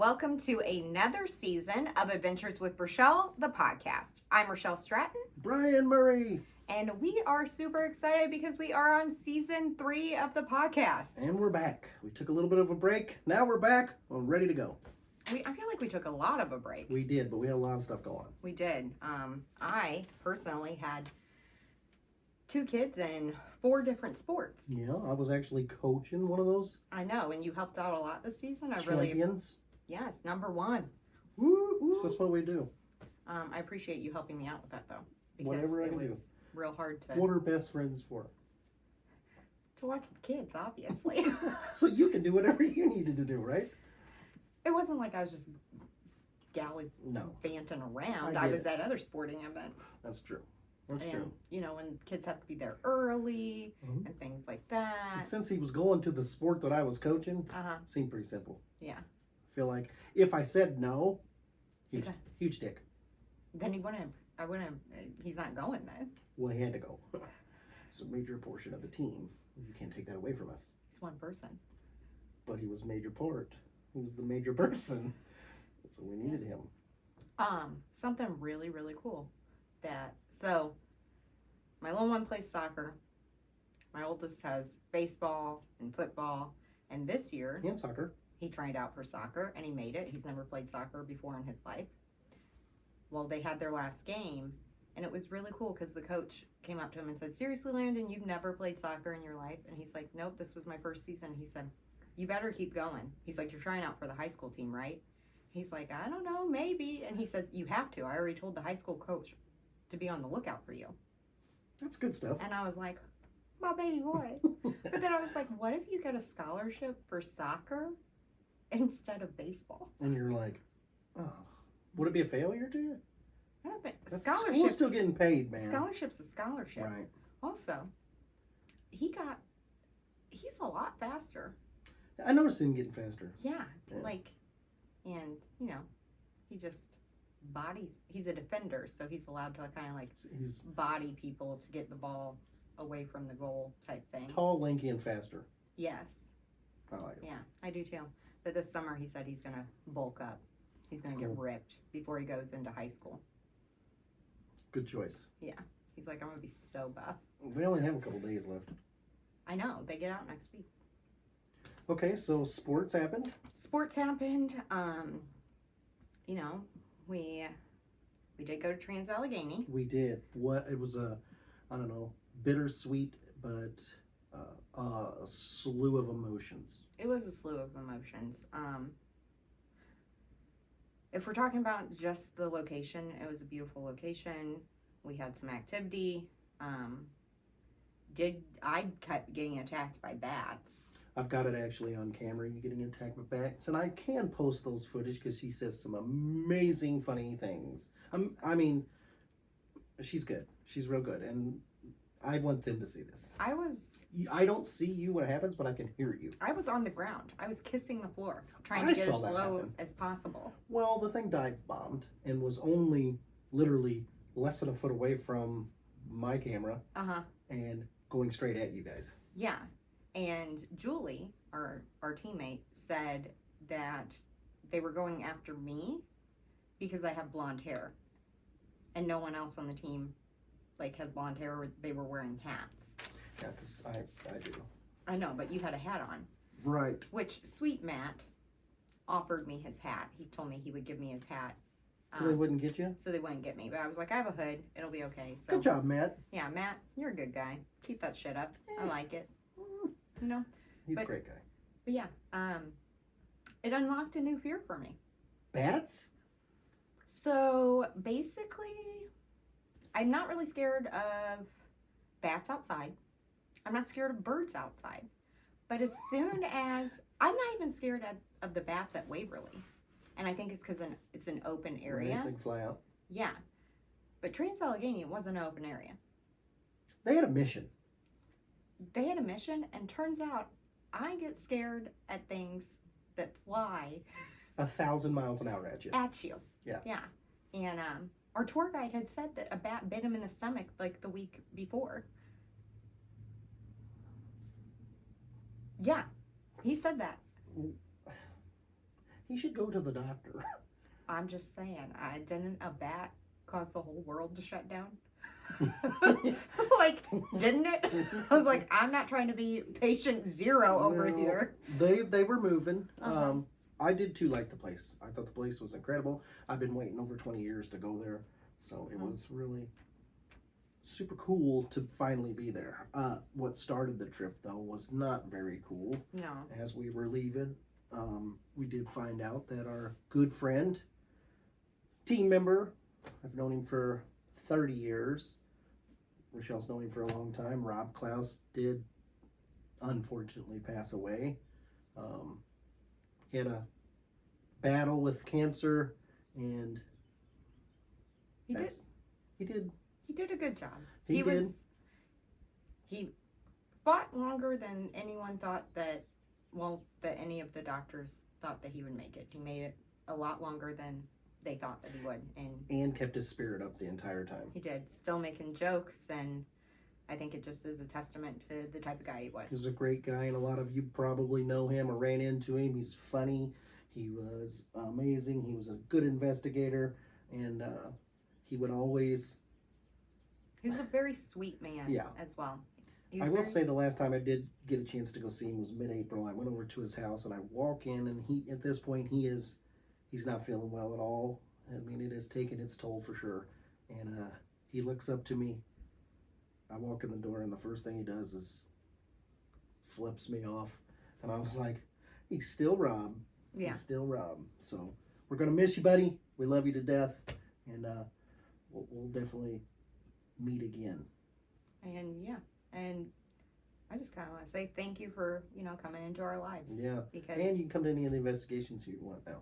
welcome to another season of Adventures with Richel, the podcast. I'm Richel Stratton. Brian Murray. And we are super excited because we are on season 3 of the podcast. And we're back. We took a little bit of a break. Now we're back. We're ready to go. I feel like we took a lot of a break. We did, but we had a lot of stuff going on. We did. I personally had 2 kids in 4 different sports. Yeah, I was actually coaching one of those. I know, and you helped out a lot this season. Champions. Yes, number 1. Woo, woo. That's what we do. I appreciate you helping me out with that, though. Because Whatever I it can was do. real hard to... What are best friends for? To watch the kids, obviously. So you can do whatever you needed to do, right? It wasn't like I was just gallivanting around. I was at other sporting events. That's true. That's true. You know, when kids have to be there early and things like that. And since he was going to the sport that I was coaching, seemed pretty simple. Yeah. I feel like if I said no, huge dick. Then he's not going then. Well, he had to go. It's a major portion of the team. You can't take that away from us. He's one person. But he was major part. He was the major person. So we needed him. Something really, really cool. So my little one plays soccer. My oldest has baseball and football. And this year, And soccer. he tried out for soccer and he made it. He's never played soccer before in his life. Well, they had their last game, and it was really cool because the coach came up to him and said, "Seriously, Landon, you've never played soccer in your life?" And he's like, "Nope, this was my first season." He said, "You better keep going." He's like, "You're trying out for the high school team, right?" He's like, "I don't know, maybe." And he says, "You have to. I already told the high school coach to be on the lookout for you." That's good stuff. And I was like, my baby boy. But then I was like, what if you get a scholarship for soccer instead of baseball? And you're like, oh, would it be a failure to you? I don't think School's still getting paid, man. Scholarship's a scholarship. Right. Also, he's a lot faster. I noticed him getting faster. Yeah. And he just he's a defender, so he's allowed to kind of He's body people to get the ball away from the goal type thing. tall, lanky, and faster. Yes. I like it. Yeah, I do too. But this summer he said he's going to bulk up. He's going to get ripped before he goes into high school. Good choice. Yeah. He's like, I'm going to be so buff. We only have a couple days left. I know. They get out next week. Okay, so sports happened. Sports happened. We did go to Trans-Allegheny. We did. It was I don't know, bittersweet, but a slew of emotions. It was a slew of emotions. If we're talking about just the location, it was a beautiful location. We had some activity. I kept getting attacked by bats. I've got it actually on camera, you getting attacked by bats, and I can post those footage because she says some amazing, funny things. I mean, she's good. She's real good, and I want them to see this. I don't see you when it happens, but I can hear you. I was on the ground. I was kissing the floor, trying to get as low as possible. Well, the thing dive bombed and was only literally less than a foot away from my camera. And going straight at you guys. Yeah. And Julie, our teammate, said that they were going after me because I have blonde hair. And no one else on the team has blonde hair, or they were wearing hats. Yeah, because I do. I know, but you had a hat on. Right. Which, sweet Matt offered me his hat. He told me he would give me his hat. So they wouldn't get you? So they wouldn't get me. But I was like, I have a hood. It'll be okay. So, good job, Matt. Yeah, Matt, you're a good guy. Keep that shit up. I like it. He's a great guy. But yeah, it unlocked a new fear for me. Bats? So basically, I'm not really scared of bats outside. I'm not scared of birds outside. But as soon as, I'm not even scared of the bats at Waverly. And I think it's because it's an open area. They can fly out. Yeah. But Trans-Allegheny was an open area. They had a mission. And turns out I get scared at things that fly 1,000 miles an hour at you. Yeah. And our tour guide had said that a bat bit him in the stomach the week before. Yeah, he said that. he should go to the doctor. I'm just saying, didn't a bat cause the whole world to shut down? Like, didn't it? I was like, I'm not trying to be patient zero over Well, here. They were moving. Uh-huh. I did too like the place. I thought the place was incredible. I've been waiting over 20 years to go there, so it was really super cool to finally be there. What started the trip though was not very cool. No. As we were leaving, we did find out that our good friend, team member, I've known him for 30 years. Richel's known him for a long time. Rob Klaus did unfortunately pass away. He had a battle with cancer, and He did. He did. He did a good job. He did. He fought longer than anyone thought that any of the doctors thought that he would make it. He made it a lot longer than they thought that he would, And kept his spirit up the entire time. he did. Still making jokes, and I think it just is a testament to the type of guy he was. He's a great guy, and a lot of you probably know him or ran into him. He's funny. He was amazing. He was a good investigator, and he would always... He was a very sweet man as well. I will say the last time I did get a chance to go see him was mid-April. I went over to his house, and I walk in, and at this point, he's not feeling well at all. I mean, it has taken its toll for sure. And he looks up to me. I walk in the door, and the first thing he does is flips me off. And I was like, he's still Rob. Yeah. He's still Rob. So we're going to miss you, buddy. We love you to death. And we'll definitely meet again. And I just kind of want to say thank you for, coming into our lives. Yeah. Because And you can come to any of the investigations you want now.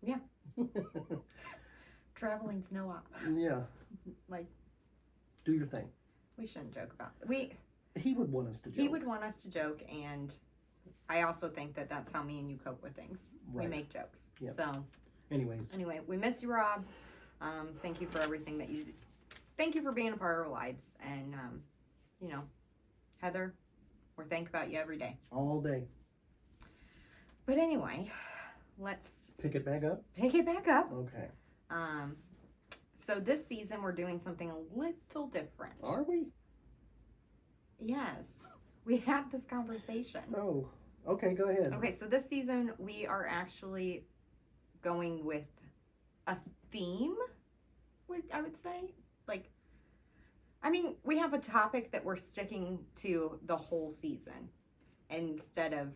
Yeah. Traveling's no option. Yeah. Like, do your thing. We shouldn't joke about it. He would want us to joke. He would want us to joke, and I also think that that's how me and you cope with things. Right. We make jokes. Yep. So, anyway, we miss you, Rob. Thank you for everything that you. Thank you for being a part of our lives, and Heather, we're thinking about you every day, all day. But anyway, let's pick it back up. Okay. Okay. So this season we're doing something a little different. Are we? Yes. We had this conversation. Oh, okay, go ahead. Okay, so this season we are actually going with a theme, I would say. We have a topic that we're sticking to the whole season instead of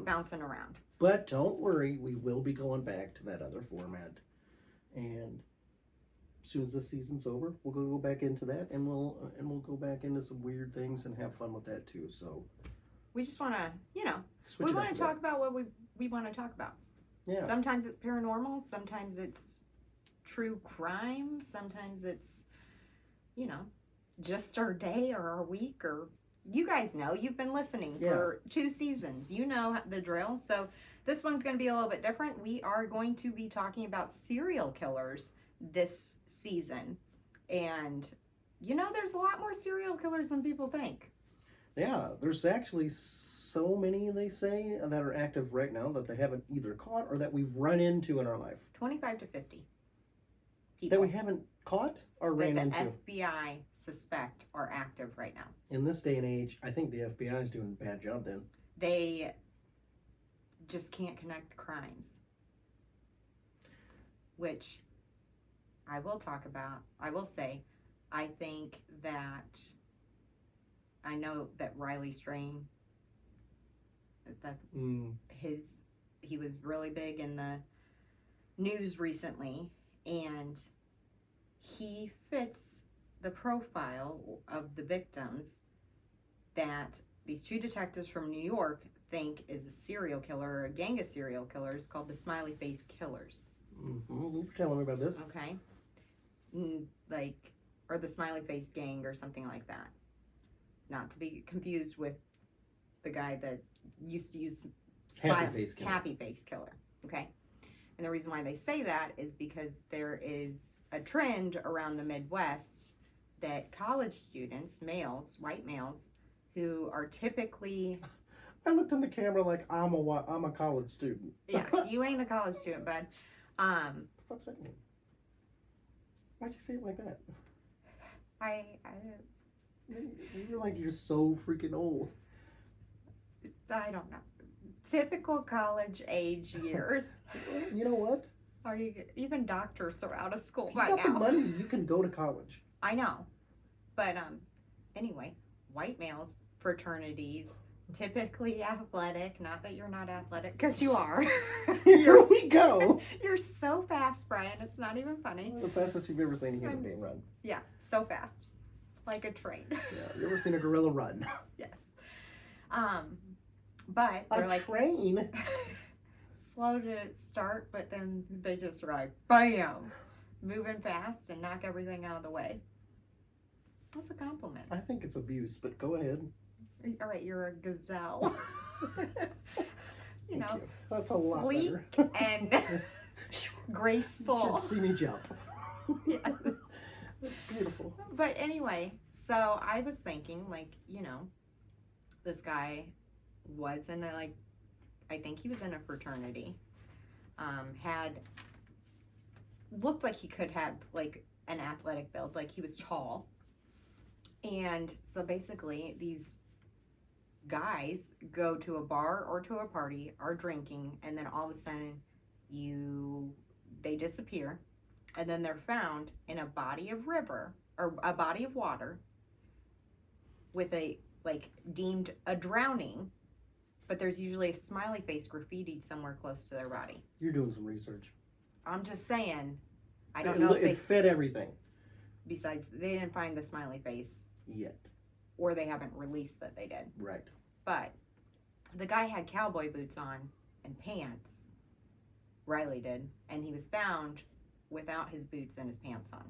bouncing around. But don't worry, we will be going back to that other format. And as soon as this season's over, we'll go back into that, and we'll go back into some weird things and have fun with that too. So we just want to, we want to talk about what we want to talk about. Yeah. Sometimes it's paranormal, sometimes it's true crime, sometimes it's, just our day or our week, or you guys know, you've been listening for 2 seasons. You know the drill. So this one's going to be a little bit different. We are going to be talking about serial killers this season. And, there's a lot more serial killers than people think. Yeah, there's actually so many, they say, that are active right now that they haven't either caught or that we've run into in our life. 25 to 50 people. That we haven't caught or ran into. That the FBI suspect are active right now. In this day and age, I think the FBI is doing a bad job then. They just can't connect crimes. Which I will talk about. I will say, I think that I know that Riley Strain, he was really big in the news recently, and he fits the profile of the victims that these 2 detectives from New York think is a serial killer or a gang of serial killers called the Smiley Face Killers. Mm-hmm. Tell me about this. Okay. Or the Smiley Face Gang or something like that. Not to be confused with the guy that used to use Happy Face Killer. Okay. And the reason why they say that is because there is a trend around the Midwest that college students, white males, who are typically... I looked in the camera like I'm a college student. Yeah, you ain't a college student, bud. What the fuck's that mean? Why'd you say it like that? You're like, you're so freaking old. I don't know. Typical college age years. You know what? Are you even doctors are out of school If by you got now? the money, you can go to college. I know, but anyway, white males, fraternities, typically athletic. Not that you're not athletic, because you are. Here we go. You're so fast, Brian. It's not even funny. The fastest you've ever seen a human being run. Yeah, so fast, like a train. Yeah, you ever seen a gorilla run? Yes. But they're A like train. slow to start, but then they just are like bam, moving fast and knock everything out of the way. That's a compliment. I think it's abuse, but go ahead. All right, you're a gazelle. Thank you. That's a lot sleek better. and graceful. You should see me jump. Yes. Beautiful. But anyway, so I was thinking, like, you know, this guy was in a, like, I think he was in a fraternity. Looked like he could have, like, an athletic build. Like, he was tall. And so basically, these guys go to a bar or to a party, are drinking, and then all of a sudden, they disappear. And then they're found in a body of river, or a body of water, with a, like, deemed a drowning, but there's usually a smiley face graffitied somewhere close to their body. You're doing some research. I'm just saying, I don't know if it fit everything. Besides, they didn't find the smiley face Yet. or they haven't released that they did. Right. But the guy had cowboy boots on and pants. Riley did. And he was found without his boots and his pants on.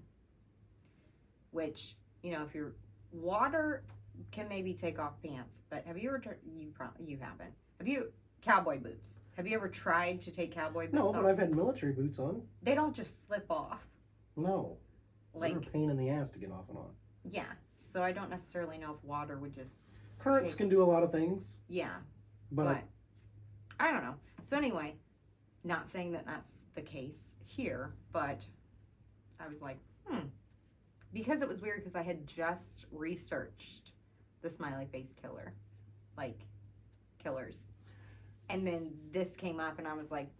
Which, you know, if you're water can maybe take off pants, but have you ever you haven't. Have you cowboy boots? Have you ever tried to take cowboy boots No, off? but I've had military boots on. They don't just slip off. No. Like, They're a pain in the ass to get off and on. yeah. So I don't necessarily know if water would just Currents can do a lot of things. Yeah. But I don't know. So anyway, not saying that that's the case here, but I was like, because it was weird because I had just researched the smiley face killers. And then this came up and I was like,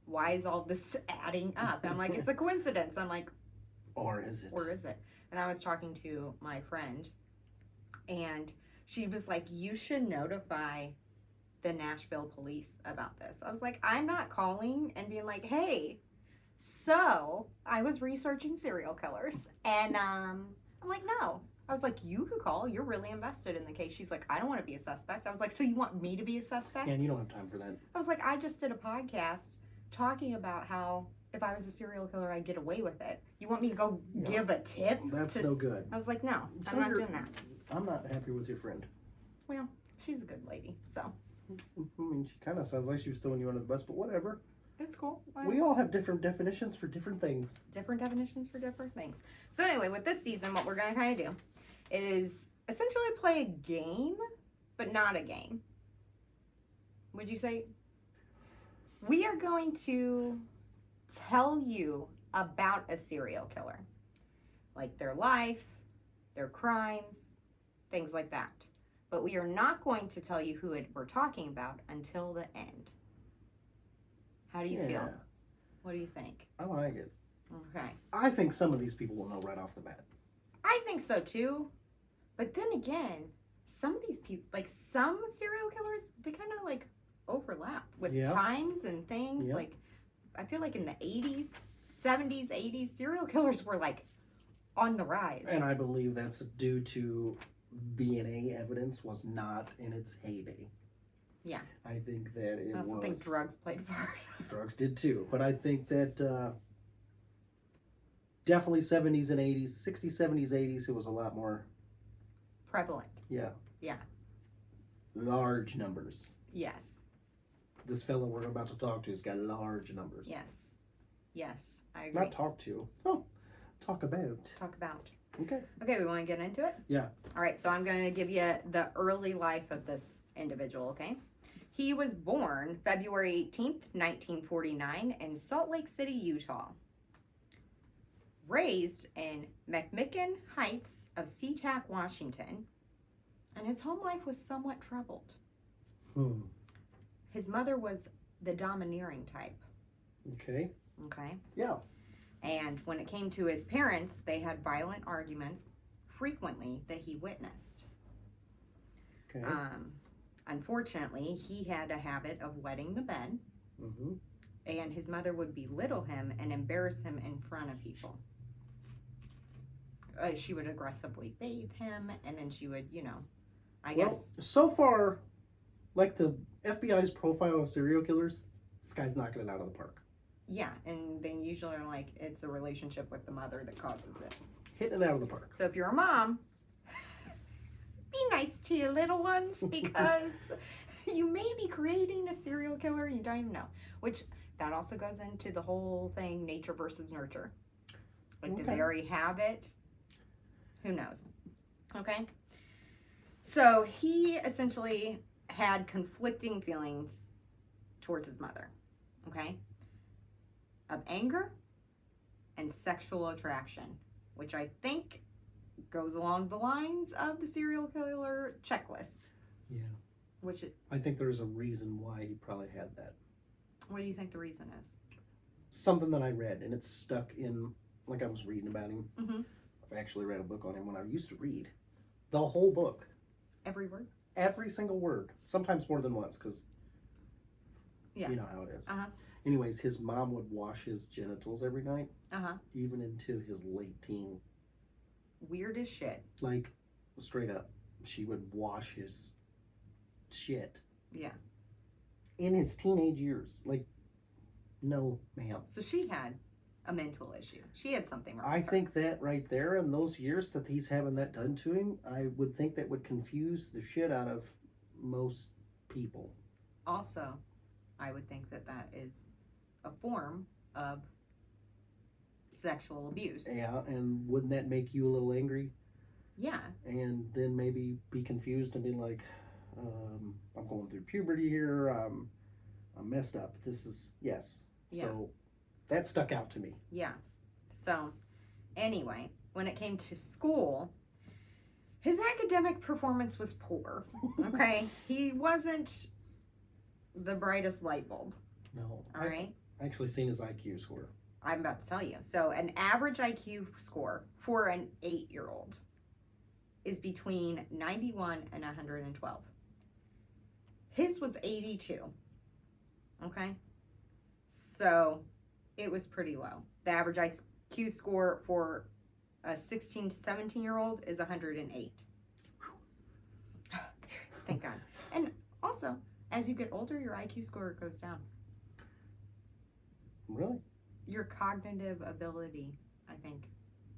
why is all this adding up? And I'm like, it's a coincidence. I'm like, or is it? And I was talking to my friend and she was like, you should notify the Nashville police about this. I was like, I'm not calling and being like, hey, so I was researching serial killers. And I'm like, no. I was like, you could call. You're really invested in the case. She's like, I don't want to be a suspect. I was like, so you want me to be a suspect? Yeah, and you don't have time for that. I was like, I just did a podcast talking about how if I was a serial killer, I'd get away with it. You want me to go give a tip? That's no good. I was like, no, I'm not doing that. I'm not happy with your friend. Well, she's a good lady, so. I mean, she kind of sounds like she was throwing you under the bus, but whatever. It's cool. We all have different definitions for different things. Different definitions for different things. So anyway, with this season, what we're going to kind of do is essentially play a game, but not a game. Would you say? We are going to tell you about a serial killer. Like their life, their crimes, things like that. But we are not going to tell you who we're talking about until the end. How do you feel? What do you think? I like it. Okay. I think some of these people will know right off the bat. I think so too. But then again, some of these people, like some serial killers, they kind of like overlap with times and things. Yep. Like, I feel like in the 80s, 70s, 80s, serial killers were like on the rise. And I believe that's due to DNA evidence was not in its heyday. Yeah. I think that it was... I also think drugs played a part. Drugs did too. But I think that definitely 70s and 80s, 60s, 70s, 80s, it was a lot more... prevalent. Yeah. Yeah. Large numbers. Yes. This fellow we're about to talk to has got large numbers. Yes. Yes, I agree. Not talk to. Oh, talk about. Talk about. Okay. Okay, we want to get into it? Yeah. All right, so I'm going to give you the early life of this individual, okay? He was born February 18th, 1949 in Salt Lake City, Utah. Raised in McMicken Heights of SeaTac, Washington, and his home life was somewhat troubled. His mother was the domineering type. Okay. Okay. Yeah. And when it came to his parents, they had violent arguments frequently that he witnessed. Okay. Unfortunately, he had a habit of wetting the bed, Mm-hmm. and his mother would belittle him and embarrass him in front of people. She would aggressively bathe him, and then she would, I guess. So far, like the FBI's profile of serial killers, this guy's knocking it out of the park. Yeah, and they usually are like, it's the relationship with the mother that causes it. Hitting it out of the park. So if you're a mom, be nice to your little ones, because you may be creating a serial killer you don't even know. Which, that also goes into the whole thing, nature versus nurture. Like, did they already have it? Who knows? Okay? So he essentially had conflicting feelings towards his mother. Okay? Of anger and sexual attraction, which I think goes along the lines of the serial killer checklist. Yeah. Which I think there's a reason why he probably had that. What do you think the reason is? Something that I read, and it's stuck in, like I was reading about him. Mm-hmm. I've actually read a book on him when I used to read. The whole book. Every word? Every single word. Sometimes more than once, because Yeah. you know how it is. Uh-huh. Anyways, his mom would wash his genitals every night. Uh-huh. Even into his late teen. Weird as shit. Like, straight up. She would wash his shit. Yeah. In his teenage years. Like, no, ma'am. So she had a mental issue. She had something wrong. I think that right there, in those years that he's having that done to him, I would think that would confuse the shit out of most people. Also, I would think that that is a form of sexual abuse. Yeah, and wouldn't that make you a little angry? Yeah. And then maybe be confused and be like, I'm going through puberty here, I'm messed up. This is, yes. Yeah. So that stuck out to me. Yeah. So, anyway, when it came to school, his academic performance was poor. Okay? He wasn't the brightest light bulb. No. All right? I actually seen his IQ score. I'm about to tell you. So, an average IQ score for an 8-year-old is between 91 and 112. His was 82. Okay? So, it was pretty low. The average IQ score for a 16 to 17-year-old is 108. Thank God. And also, as you get older, your IQ score goes down. Really? Your cognitive ability, I think,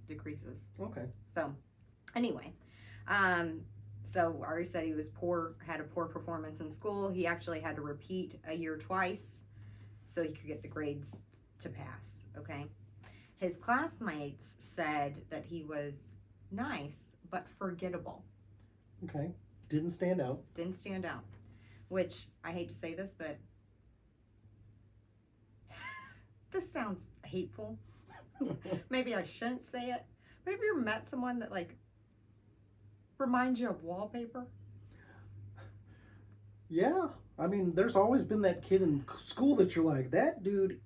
decreases. Okay. So, anyway, so I already said he was poor, had a poor performance in school. He actually had to repeat a year twice so he could get the grades to pass, okay? His classmates said that he was nice but forgettable. Okay. Didn't stand out. Didn't stand out. Which, I hate to say this, but this sounds hateful. Maybe I shouldn't say it. But have you ever met someone that, like, reminds you of wallpaper? Yeah. I mean, there's always been that kid in school that you're like, that dude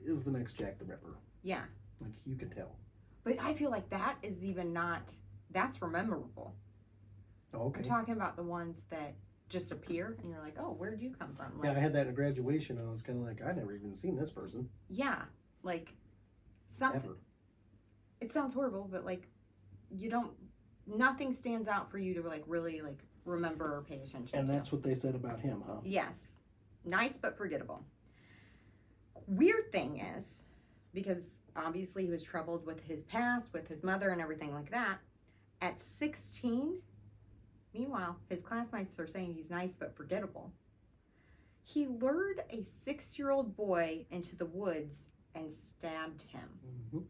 is the next Jack the Ripper. Yeah. Like, you can tell. But I feel like that is even not, that's rememberable. Okay. I'm talking about the ones that just appear and you're like, oh, where'd you come from? Like, Yeah, I had that at graduation. I was kind of like, I never even seen this person. yeah, like something. Ever. It sounds horrible, but like you don't. Nothing stands out for you to like really like remember or pay attention. And to. that's what they said about him, huh? Yes, nice but forgettable. Weird thing is, because obviously he was troubled with his past, with his mother, and everything like that. At 16. Meanwhile, his classmates are saying he's nice but forgettable. He lured a 6-year-old boy into the woods and stabbed him. Mm-hmm.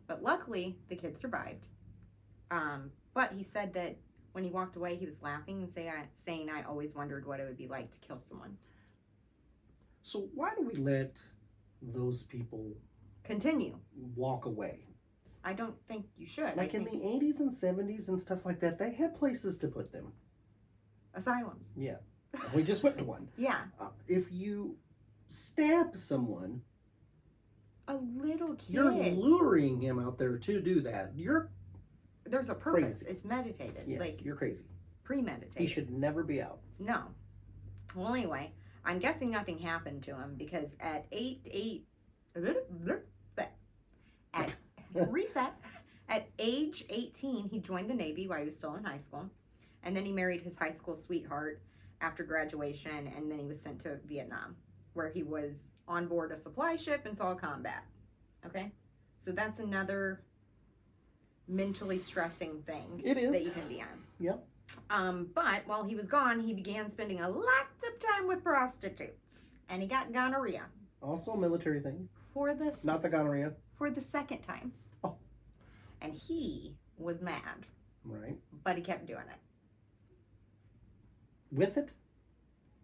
But luckily, the kid survived. But he said that when he walked away, he was laughing and saying, I always wondered what it would be like to kill someone. So why do we let those people Continue. walk away? I don't think you should. Like in the 80s and 70s and stuff like that, they had places to put them. Asylums. Yeah. We just went to one. Yeah. If you stab someone, A little kid. you're luring him out there to do that. There's a purpose. Crazy. It's meditated. Yes, Like you're crazy. premeditated. He should never be out. No. Well, anyway, I'm guessing nothing happened to him because at reset, at age 18, he joined the Navy while he was still in high school. And then he married his high school sweetheart after graduation. And then he was sent to Vietnam, where he was on board a supply ship and saw combat. Okay? So that's another mentally stressing thing It is. that you can be on. Yep. But while he was gone, he began spending a lot of time with prostitutes. And he got gonorrhea. Also a military thing. Not the gonorrhea. For the second time. Oh. And he was mad. Right. But he kept doing it. With it?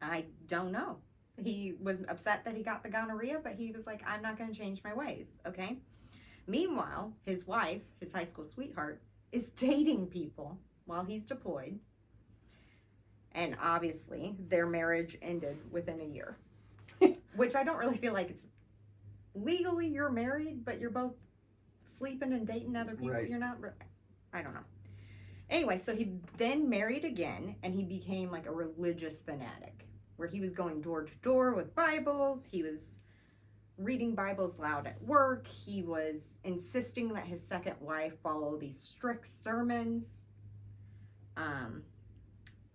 I don't know. He was upset that he got the gonorrhea, but he was like, I'm not going to change my ways, okay? Meanwhile, his wife, his high school sweetheart, is dating people while he's deployed. And obviously, their marriage ended within a year. Which I don't really feel like it's legally you're married, but you're both sleeping and dating other people. Right. You're not, I don't know. Anyway, so he then married again, and he became like a religious fanatic, where he was going door to door with Bibles. He was reading Bibles loud at work. He was insisting that his second wife follow these strict sermons.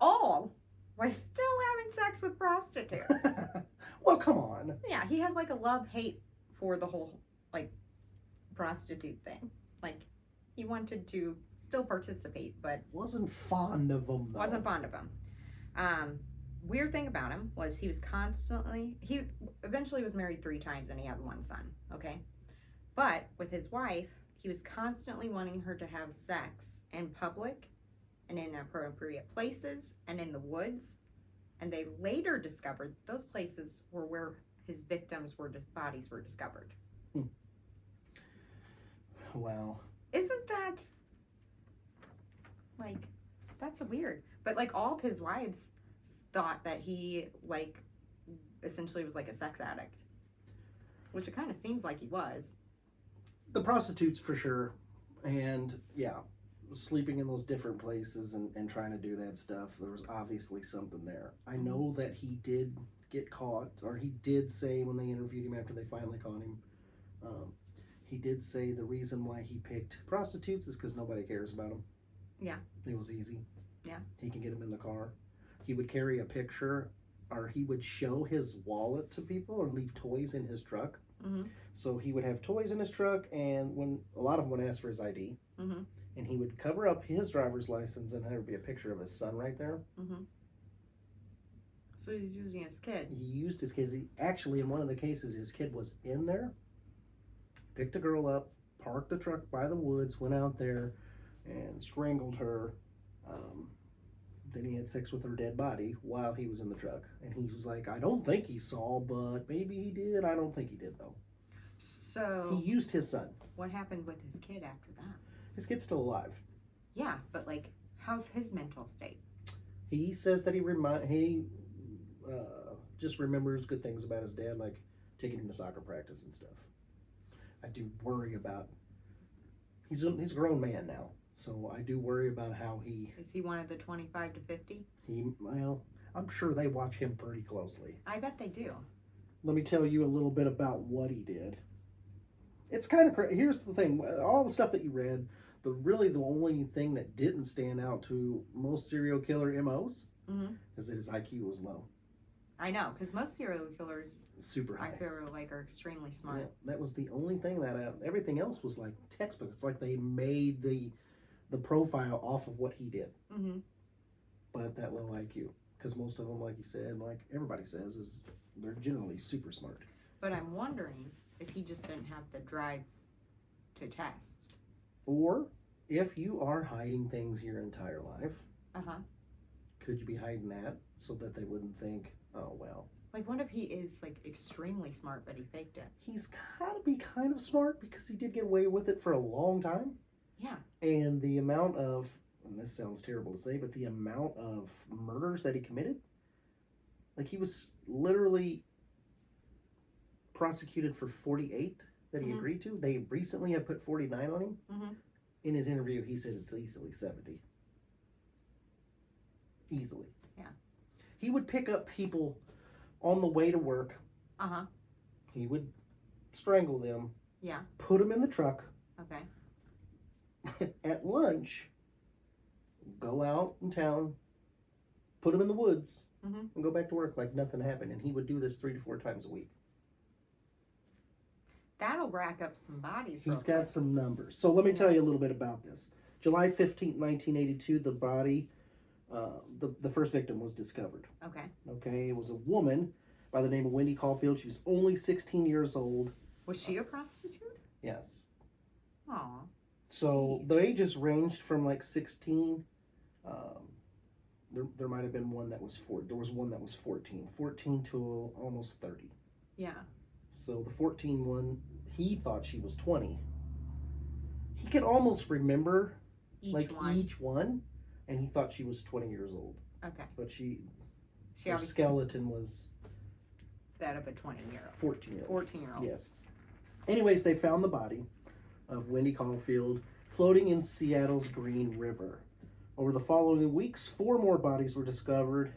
All while still having sex with prostitutes. Well, come on. Yeah, he had like a love-hate for the whole like prostitute thing. Like he wanted to still participate, but Wasn't fond of them, though. wasn't fond of him. Weird thing about him was he eventually was married 3 times and he had 1 son, okay? But with his wife, he was constantly wanting her to have sex in public and in inappropriate places and in the woods. And they later discovered those places were where his bodies were discovered. Wow. Isn't that like, that's weird. But like all of his wives thought that he like essentially was like a sex addict, which it kind of seems like he was. The prostitutes for sure. And yeah, sleeping in those different places and trying to do that stuff. There was obviously something there. I know that he did get caught, or he did say when they interviewed him after they finally caught him, he did say the reason why he picked prostitutes is because nobody cares about him. Yeah. It was easy. Yeah. He can get them in the car. He would carry a picture, or he would show his wallet to people or leave toys in his truck. Mm-hmm. So he would have toys in his truck, and when a lot of them would ask for his ID, Mm-hmm. and he would cover up his driver's license, and there would be a picture of his son right there. Mm-hmm. So he's using his kid. He used his kids. He actually, in one of the cases, his kid was in there, picked a girl up, parked the truck by the woods, went out there, and strangled her. Then he had sex with her dead body while he was in the truck. And he was like, I don't think he saw, but maybe he did. I don't think he did, though. So He used his son. what happened with his kid after that? His kid's still alive. Yeah, but like, how's his mental state? He says that he just remembers good things about his dad, like taking him to soccer practice and stuff. I do worry about. He's a grown man now, so I do worry about how he. Is he one of the 25 to 50? Well, I'm sure they watch him pretty closely. I bet they do. Let me tell you a little bit about what he did. It's kind of crazy. Here's the thing: all the stuff that you read, the only thing that didn't stand out to most serial killer MOs Mm-hmm. is that his IQ was low. I know, because most serial killers, Super high. I feel like, are extremely smart. Yeah, that was the only thing that everything else was like textbook. It's like they made the profile off of what he did, Mm-hmm. but that low IQ. Because most of them, like you said, like everybody says, is they're generally super smart. But I'm wondering if he just didn't have the drive to test. Or if you are hiding things your entire life, Uh-huh. could you be hiding that so that they wouldn't think, oh well, Like, what if he is, like, extremely smart, but he faked it? He's gotta be kind of smart because he did get away with it for a long time. Yeah. And the amount of, and this sounds terrible to say, but the amount of murders that he committed, like he was literally prosecuted for 48 that he agreed to. They recently have put 49 on him. Mm-hmm. In his interview, he said it's easily 70. Easily. Yeah. He would pick up people on the way to work. Uh-huh. He would strangle them. Yeah. Put them in the truck. Okay. At lunch, go out in town, put them in the woods, and go back to work like nothing happened. And he would do this 3 to 4 times a week. That'll rack up some bodies. He's got some numbers. So let me tell you a little bit about this. July 15th, 1982, the body, the first victim was discovered. Okay. Okay, it was a woman by the name of Wendy Caulfield. She was only 16 years old. Was she a prostitute? Yes. Aw. So the ages ranged from like 16. There might have been one that was 4. There was one that was 14 to almost 30. Yeah. So the 14 one, he thought she was 20. He could almost remember each one, and he thought she was 20 years old. Okay. But Her skeleton was that of a 20-year-old. 14-year-old. 14-year-old. Yes. Anyways, they found the body of Wendy Caulfield floating in Seattle's Green River. Over the following weeks, 4 more bodies were discovered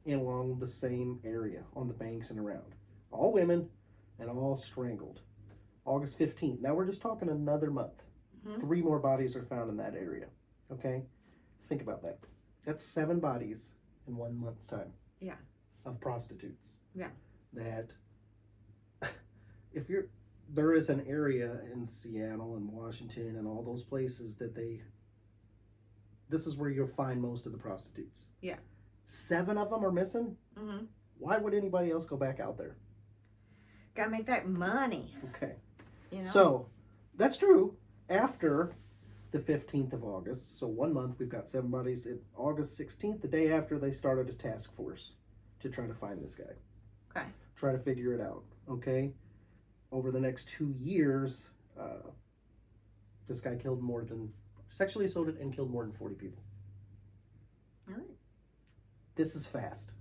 along the same area, on the banks and around. All women and all strangled. August 15th. Now we're just talking another month. 3 more bodies are found in that area. Okay? Think about that. That's 7 bodies in 1 month's time. Yeah. Of prostitutes. Yeah. That there is an area in Seattle and Washington and all those places that this is where you'll find most of the prostitutes. Yeah. 7 of them are missing. Mm-hmm. Why would anybody else go back out there? Gotta make that money. Okay. You know? So, that's true. After the 15th of August, so 1 month, we've got 7 bodies. August 16th, the day after, they started a task force to try to find this guy. Okay. Try to figure it out. Okay? Over the next 2 years, this guy sexually assaulted and killed more than 40 people. All right. This is fast.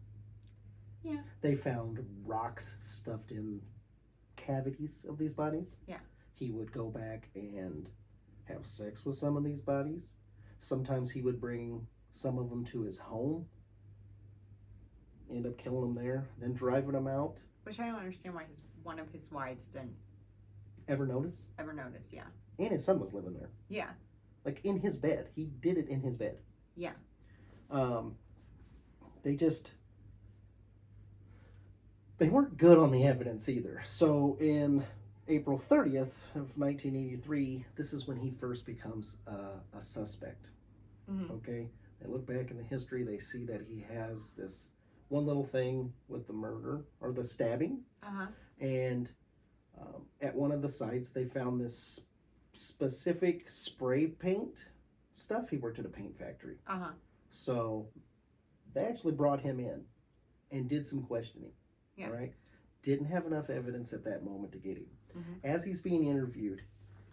Yeah. They found rocks stuffed in cavities of these bodies. Yeah. He would go back and have sex with some of these bodies. Sometimes he would bring some of them to his home, end up killing them there, then driving them out. Which I don't understand why one of his wives didn't Ever notice? yeah. And his son was living there. Yeah. Like in his bed. He did it in his bed. Yeah. They weren't good on the evidence either. So in April 30th of 1983, this is when he first becomes a suspect. Mm-hmm. Okay? They look back in the history, they see that he has this one little thing with the murder, or the stabbing. Uh-huh. And at one of the sites, they found this specific spray paint stuff. He worked at a paint factory. Uh-huh. So they actually brought him in and did some questioning. Yeah. All right? Didn't have enough evidence at that moment to get him. Mm-hmm. As he's being interviewed,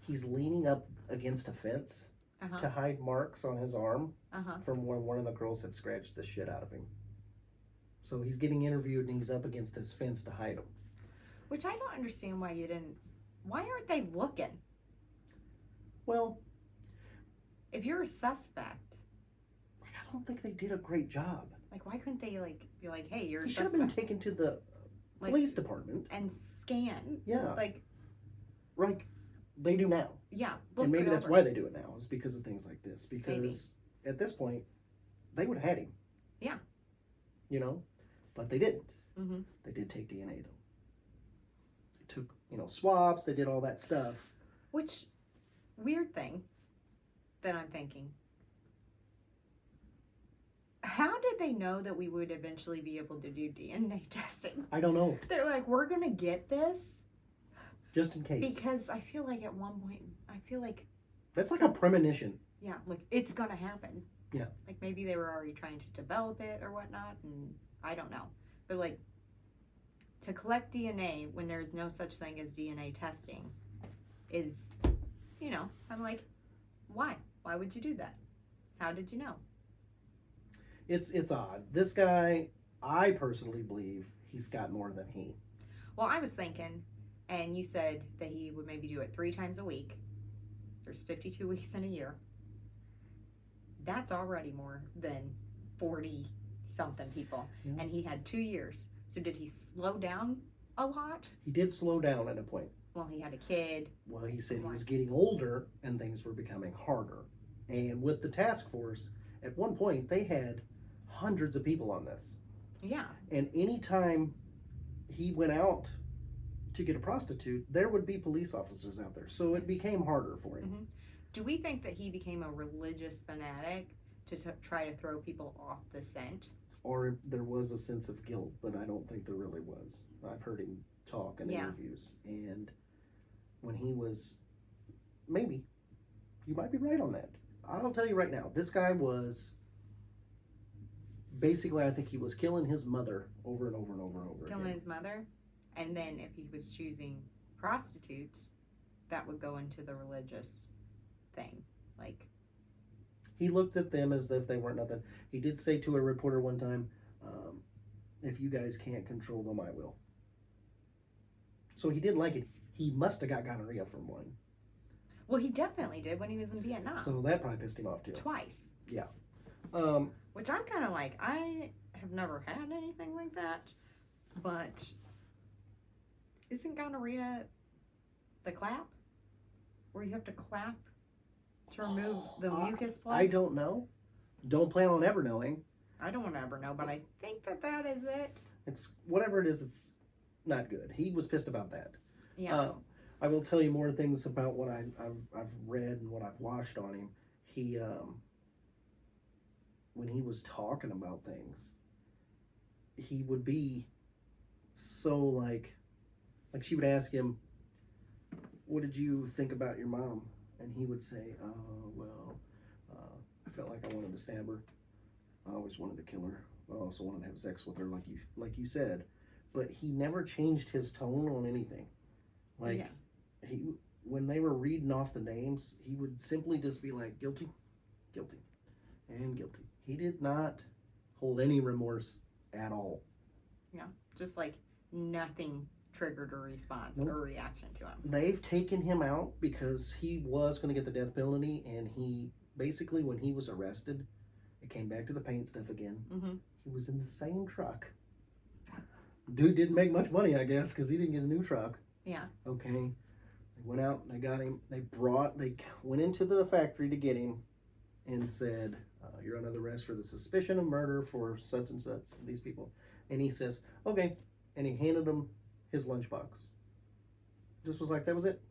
he's leaning up against a fence to hide marks on his arm from where one of the girls had scratched the shit out of him. So he's getting interviewed and he's up against this fence to hide him. Which I don't understand why aren't they looking? Well, if you're a suspect, I don't think they did a great job. Like, why couldn't they be like, hey, you're a He should have suspect? been taken to the police department and scan. Yeah. Like they do now. Yeah. And maybe that's why they do it now, is because of things like this. Because at this point, they would have had him. Yeah. You know? But they didn't. Mm-hmm. They did take DNA, though. They took, swabs. They did all that stuff. Which, weird thing that I'm thinking. How did they know that we would eventually be able to do DNA testing? I don't know. They're like, we're going to get this. Just in case. Because I feel like at one point, that's like a premonition. Yeah, like, it's going to happen. Yeah. Like, maybe they were already trying to develop it or whatnot, and I don't know. But, like, to collect DNA when there's no such thing as DNA testing is, I'm like, why? Why would you do that? How did you know? It's odd. This guy, I personally believe he's got more than he. Well, I was thinking, and you said that he would maybe do it 3 times a week. There's 52 weeks in a year. That's already more than 40 something people. Yeah. And he had 2 years. So did he slow down a lot? He did slow down at a point. Well, he had a kid. Well, he said he was getting older and things were becoming harder. And with the task force, at one point they had hundreds of people on this. Yeah. And anytime he went out to get a prostitute, there would be police officers out there. So it became harder for him. Mm-hmm. Do we think that he became a religious fanatic to try to throw people off the scent? Or there was a sense of guilt, but I don't think there really was. I've heard him talk in interviews. And when he was, maybe, you might be right on that. I'll tell you right now, this guy was, basically I think he was killing his mother over and over and over and over Killing again. his mother? And then if he was choosing prostitutes, that would go into the religious thing. Like, He looked at them as if they weren't nothing. He did say to a reporter one time, if you guys can't control them, I will. So he didn't like it. He must have got gonorrhea from one. well, he definitely did when he was in Vietnam. So that probably pissed him off too. Twice. Yeah. Which I'm kind of like, I have never had anything like that. But isn't gonorrhea the clap? Where you have to clap to remove the mucus plug? I don't know. Don't plan on ever knowing. I don't want to ever know, but I think that is it. It's whatever it is. It's not good. He was pissed about that. Yeah. I will tell you more things about what I've read and what I've watched on him. He when he was talking about things, he would be so like she would ask him, "What did you think about your mom?" And he would say, I felt like I wanted to stab her. I always wanted to kill her. I also wanted to have sex with her, like you said." But he never changed his tone on anything. Like he, when they were reading off the names, he would simply just be like, "Guilty, guilty, and guilty." He did not hold any remorse at all. Yeah. Just like nothing triggered a response or reaction to him. They've taken him out because he was going to get the death penalty, and he basically, when he was arrested, it came back to the paint stuff again. Mm-hmm. He was in the same truck. Dude didn't make much money, I guess, because he didn't get a new truck. Yeah. Okay. They went out, they got him, they went into the factory to get him and said, "You're under arrest for the suspicion of murder for such and such, these people." And he says, "Okay." And he handed him his lunchbox. Just was like, that was it.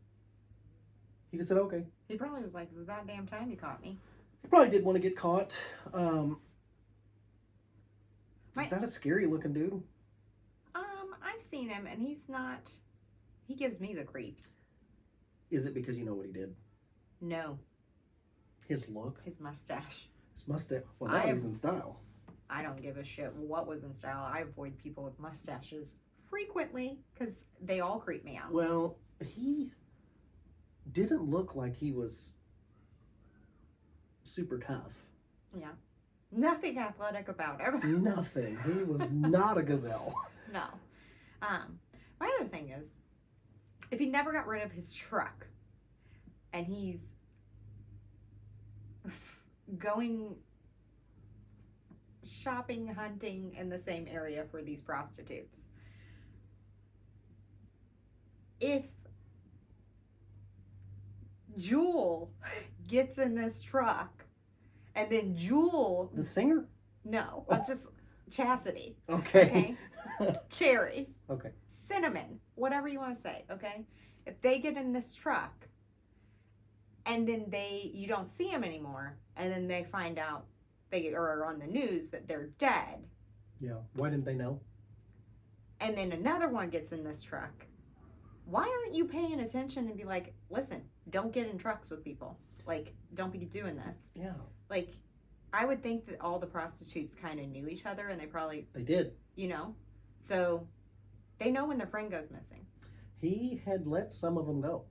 He just said, "Okay." He probably was like, "It's about damn time you caught me." He probably did want to get caught. He's not a scary looking dude. I've seen him, and he's not. He gives me the creeps. Is it because you know what he did? No. His look? His mustache. His mustache. Well, now he's in style. I don't give a shit what was in style. I avoid people with mustaches frequently because they all creep me out. Well, he didn't look like he was super tough. Yeah. Nothing athletic about him. Nothing. He was not a gazelle. No. My other thing is, if he never got rid of his truck and he's going shopping, hunting in the same area for these prostitutes, if Jewel gets in this truck and then Jewel, The singer? no, I'm just Chastity, Okay. okay? Cherry, Okay. Cinnamon, whatever you want to say, okay? If they get in this truck and then you don't see them anymore, and then they find out they are on the news that they're dead, Yeah. Why didn't they know? and then another one gets in this truck, why aren't you paying attention and be like, listen, don't get in trucks with people. Like, don't be doing this. Yeah. Like, I would think that all the prostitutes kind of knew each other, and they probably, They did. so They know when their friend goes missing. He had let some of them go.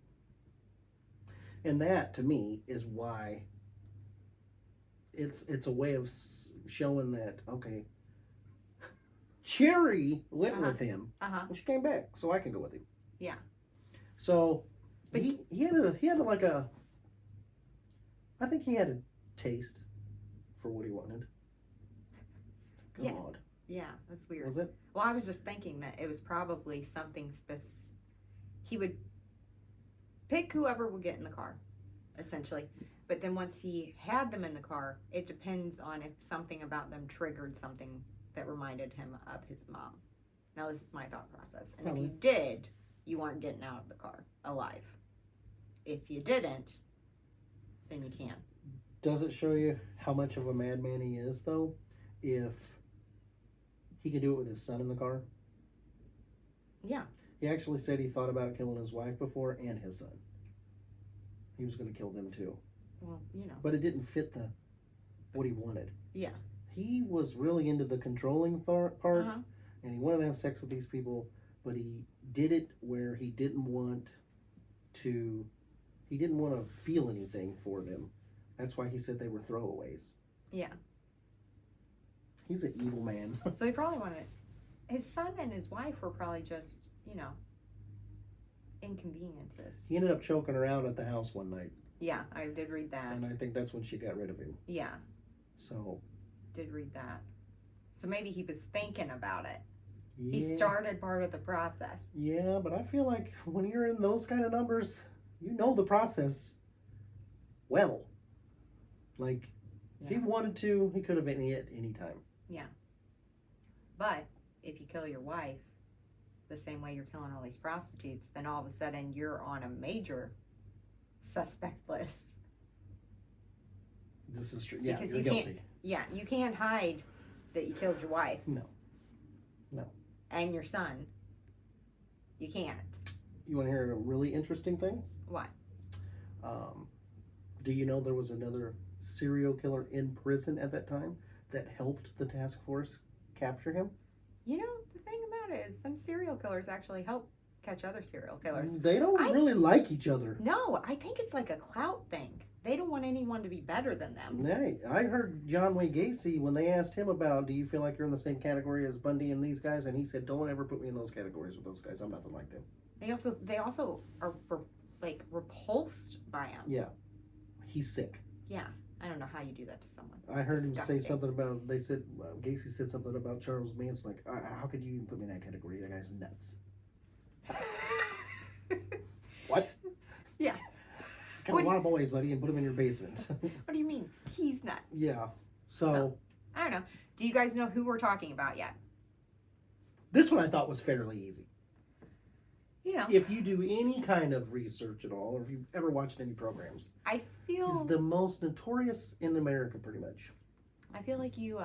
And that, to me, is why it's a way of showing that, okay, Cherry went with him, and she came back, so I can go with him. Yeah. So, but he had I think he had a taste for what he wanted. God. Yeah, that's weird. Was it? Well, I was just thinking that it was probably something he would pick whoever would get in the car, essentially. But then once he had them in the car, it depends on if something about them triggered something that reminded him of his mom. Now, this is my thought process. And Probably. if you did, you weren't getting out of the car alive. If you didn't, then you can. Does it show you how much of a madman he is, though? If he could do it with his son in the car? Yeah. He actually said he thought about killing his wife before and his son. He was going to kill them too. Well, you know. But it didn't fit what he wanted. Yeah. He was really into the controlling part, and he wanted to have sex with these people, but he did it where he didn't want to feel anything for them. That's why he said they were throwaways. Yeah. He's an evil man. So he probably wanted his son and his wife were probably just, inconveniences. He ended up choking her out at the house one night. Yeah, I did read that. And I think that's when she got rid of him. Yeah. So. Did read that. So maybe he was thinking about it. Yeah. He started part of the process. Yeah, but I feel like when you're in those kind of numbers, you know the process well. Like, if he wanted to, he could have been it any time. Yeah. But if you kill your wife the same way you're killing all these prostitutes, then all of a sudden you're on a major suspect list. This is true. Yeah, because you're guilty. You can't hide that you killed your wife. No. And your son. You can't. You want to hear a really interesting thing? What? Do you know there was another serial killer in prison at that time that helped the task force capture him? The thing about it is them serial killers actually help catch other serial killers. They don't really like each other. No, I think it's like a clout thing. They don't want anyone to be better than them. Hey, I heard John Wayne Gacy, when they asked him about, do you feel like you're in the same category as Bundy and these guys? And he said, don't ever put me in those categories with those guys. I'm nothing like them. They also are repulsed by him. Yeah. He's sick. Yeah. I don't know how you do that to someone. I heard him say something about, Gacy said something about Charles Manson, like, how could you even put me in that category? That guy's nuts. What? Yeah. Got a lot of boys, buddy, and put them in your basement. What do you mean? He's nuts. Yeah. So. I don't know. Do you guys know who we're talking about yet? This one I thought was fairly easy. If you do any kind of research at all, or if you've ever watched any programs, I feel he's the most notorious in America, pretty much. I feel like you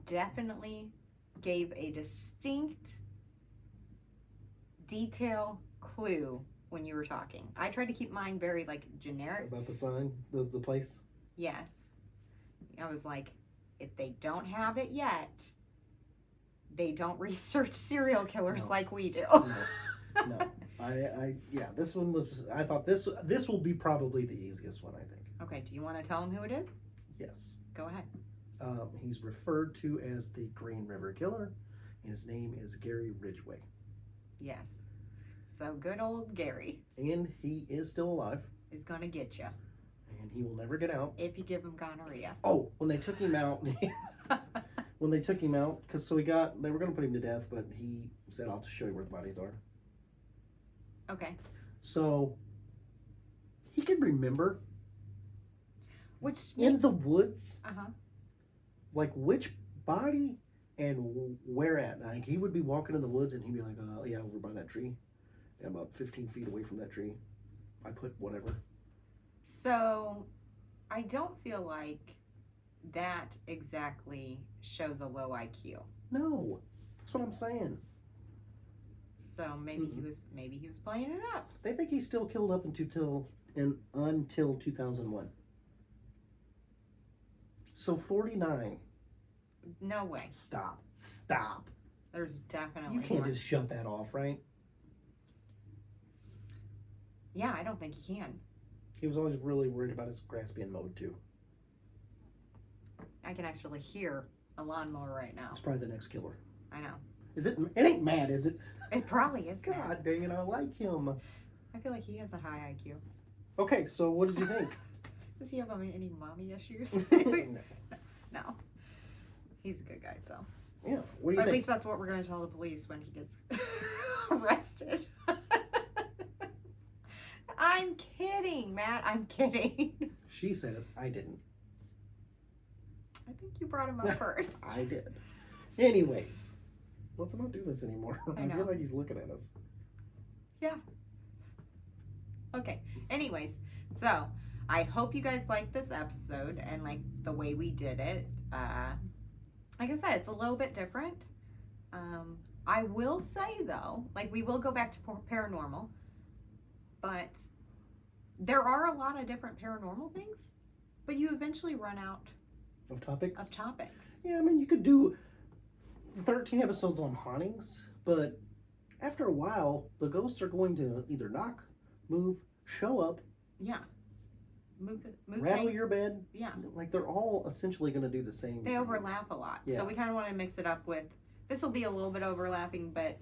definitely gave a distinct detail clue when you were talking. I tried to keep mine very generic. About the sign, the place? Yes. I was like, if they don't have it yet, they don't research serial killers like we do. No. This one was, I thought this will be probably the easiest one, I think. Okay, do you want to tell him who it is? Yes. Go ahead. He's referred to as the Green River Killer, and his name is Gary Ridgway. Yes. So good old Gary. And he is still alive. Is going to get you. And he will never get out. If you give him gonorrhea. Oh, when they took him out, because they were going to put him to death, but he said, I'll just show you where the bodies are. Okay. So, he could remember which in the woods, like which body and where at. Like, he would be walking in the woods and he'd be like, yeah, over by that tree. Yeah, about 15 feet away from that tree. I put whatever. So, I don't feel like that exactly shows a low IQ. No, that's what I'm saying. So maybe he was playing it up. They think he's still killed up until 2001. So 49. No way. Stop. There's definitely You can't more. just shut that off, right? Yeah, I don't think you can. He was always really worried about his grass being mowed too. I can actually hear a lawnmower right now. It's probably the next killer. I know. Is it? It ain't mad, is it? It probably is. God Mad. dang it, I like him. I feel like he has a high IQ. Okay, so what did you think? Does he have any mommy issues? No. No. He's a good guy, so. Yeah, what do you Or at think? least that's what we're going to tell the police when he gets arrested. I'm kidding, Matt. I'm kidding. She said it. I didn't. I think you brought him up first. I did. Anyways, let's not do this anymore. I I know. feel like he's looking at us. Yeah. Okay. Anyways, so I hope you guys liked this episode and like the way we did it. Like I said, it's a little bit different. I will say though, like we will go back to paranormal, but there are a lot of different paranormal things, but you eventually run out Of topics? of topics. Yeah, I mean, you could do 13 episodes on hauntings, but after a while, the ghosts are going to either knock, move, show up, Yeah. Move rattle things. your bed. Yeah. Like, they're all essentially going to do the same They things. overlap a lot. Yeah. So we kind of want to mix it up with, this will be a little bit overlapping, but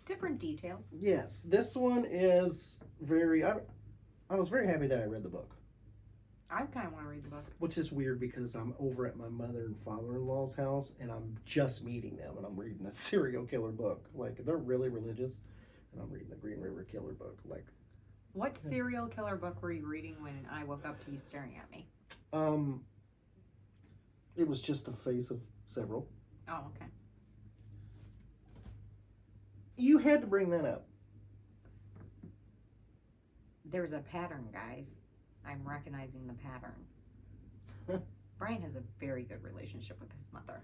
different details. Yes, this one is very... I was very happy that I read the book. I kind of want to read the book. Which is weird because I'm over at my mother and father-in-law's house and I'm just meeting them and I'm reading a serial killer book. Like, they're really religious and I'm reading the Green River Killer book. Like, What serial killer book were you reading when I woke up to you staring at me? it was just the face of several. Oh, okay. You had to bring that up. There's a pattern, guys. I'm recognizing the pattern. Brian has a very good relationship with his mother.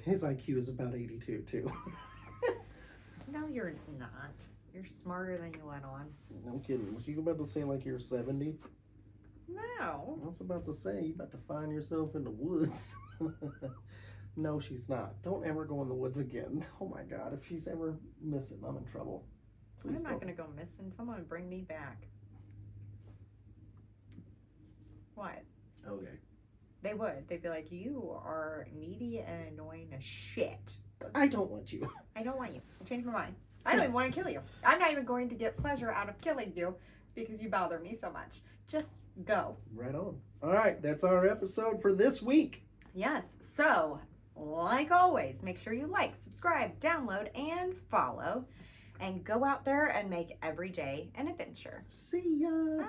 His IQ is about 82 too. No, you're not. You're smarter than you let on. No kidding. Was you about to say like you're 70? No. I was about to say you about to find yourself in the woods. No, she's not. Don't ever go in the woods again. Oh my God, if she's ever missing, I'm in trouble. Please I'm not don't. going to go missing. Someone would bring me back. What? Okay. They would. They'd be like, you are needy and annoying as shit. I don't want you. I don't want you. I changed my mind. I don't even want to kill you. I'm not even going to get pleasure out of killing you because you bother me so much. Just go. Right on. All right, that's our episode for this week. Yes. So, like always, make sure you like, subscribe, download, and follow. And go out there and make every day an adventure. See ya. Bye.